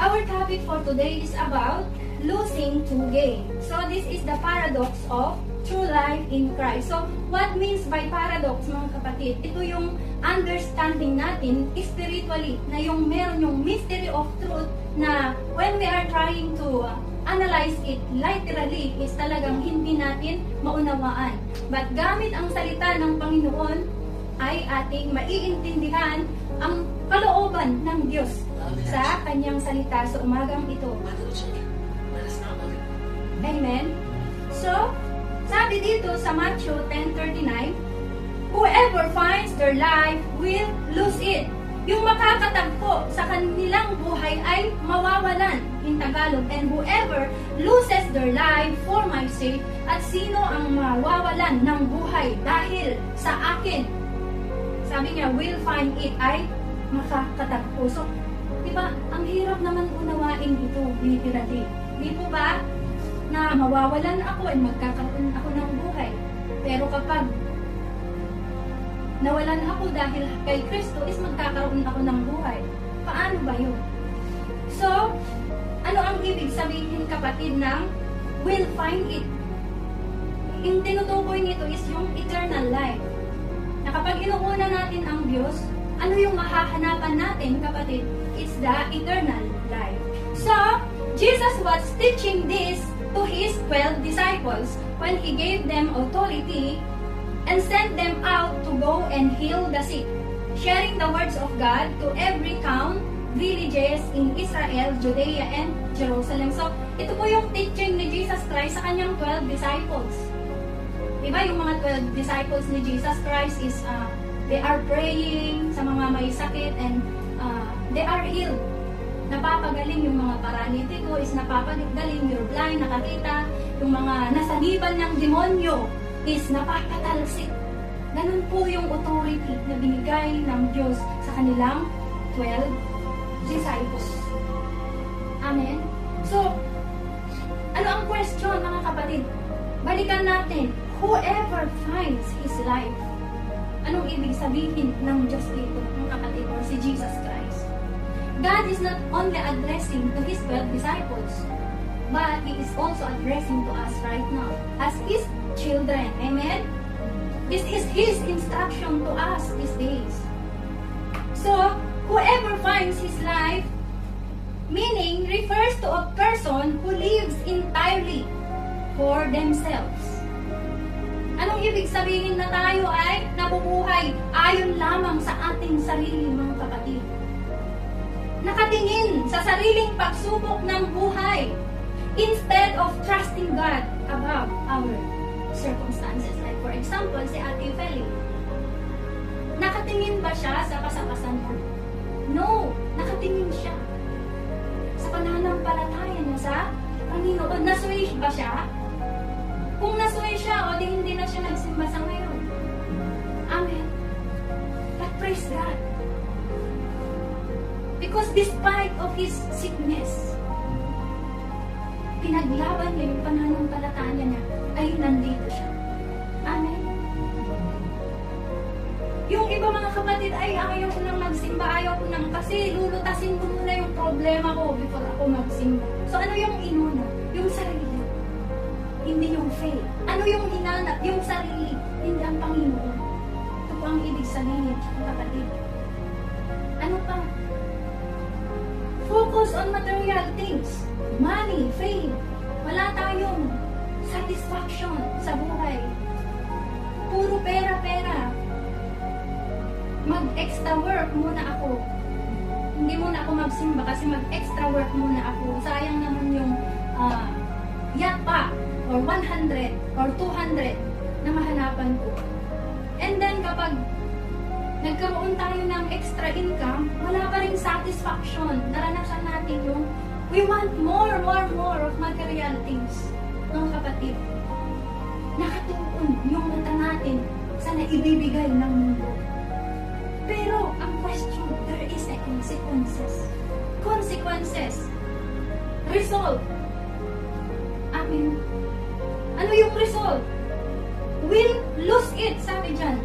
Our topic for today is about losing to gain. So this is the paradox of true life in Christ. So what means by paradox, mga kapatid? Ito yung understanding natin spiritually, na yung meron yung mystery of truth na when we are trying to analyze it literally is talagang hindi natin maunawaan. But gamit ang salita ng Panginoon ay ating maiintindihan ang kalooban ng Diyos sa kanyang salita sa umagang ito. Amen? So, sabi dito sa Matthew 10:39, whoever finds their life will lose it. Yung makakatagpo sa kanilang buhay ay mawawalan, in Tagalog. And whoever loses their life for my sake, at sino ang mawawalan ng buhay dahil sa akin? Sabi niya, will find it ay makakatagpo. So, di ba, ang hirap naman unawain ito, literally. Di po ba, na mawawalan ako at magkakaroon ako ng buhay. Pero kapag nawalan ako dahil kay Kristo is magkakaroon ako ng buhay. Paano ba yun? So, ano ang ibig sabihin, kapatid, ng will find it? Yung tinutukoy nito is yung eternal life. Na kapag inuuna natin ang Diyos, ano yung mahahanapan natin, kapatid? It's the eternal life. So, Jesus was teaching this to His 12 disciples when He gave them authority and sent them out to go and heal the sick, sharing the words of God to every town, villages in Israel, Judea, and Jerusalem. So, ito po yung teaching ni Jesus Christ sa kanyang 12 disciples. Diba, yung mga 12 disciples ni Jesus Christ is, they are praying sa mga may sakit and they are healed. Napapagaling yung mga paralitiko is napapagaling, yung blind, nakakita, yung mga nasaniban ng demonyo is napapatalsik. Ganun po yung authority na binigay ng Diyos sa kanilang 12 disciples. Amen? So, ano ang question, mga kapatid? Balikan natin, whoever finds his life. Anong ibig sabihin ng Diyos dito, mga kapatid, or si Jesus Christ? God is not only addressing to His 12 disciples, but He is also addressing to us right now as His children. Amen? This is His instruction to us these days. So, whoever finds his life, meaning refers to a person who lives entirely for themselves. Anong ibig sabihin na tayo ay nabubuhay ayon lamang sa ating sarili, mga kapatid? Nakatingin sa sariling pagsubok ng buhay instead of trusting God above our circumstances. Like for example, si Ate Feli. Nakatingin ba siya sa kasapasan niya? No, nakatingin siya sa pananampalataya niya sa Panginoon. Nasway ba siya? Kung nasway siya, o di hindi na siya nagsimba sa ngayon. Amen. But praise God. Because despite of his sickness, pinaglaban niya yung pananampalataya niya, ay nandito siya. Amen. Yung iba, mga kapatid, ay ayaw ko nang magsimba, ayaw ko nang, kasi lulutasin ko muna yung problema ko before ako magsimba. So ano yung inuna? Yung sarili. Hindi yung faith. Ano yung hinanap? Yung sarili. Hindi ang Panginoon. Ito po ang ibig sabihin, mga kapatid. Ano pa? Focus on material things. Money, fame. Wala tayong satisfaction sa buhay. Puro pera-pera. Mag-extra work muna ako. Hindi muna ako magsimba kasi mag-extra work muna ako. Sayang naman yung yacht pa or 100 or 200 na mahanapan ko. And then kapag nagkaroon tayo ng extra income, wala pa rin satisfaction. Naranasan natin yung we want more of material things. Mga kapatid, nakatuon yung mata natin sa naibibigay ng mundo. Pero, ang question, there is a consequences. Consequences. Result. Amen. Ano yung result? Will lose it, sabi dyan.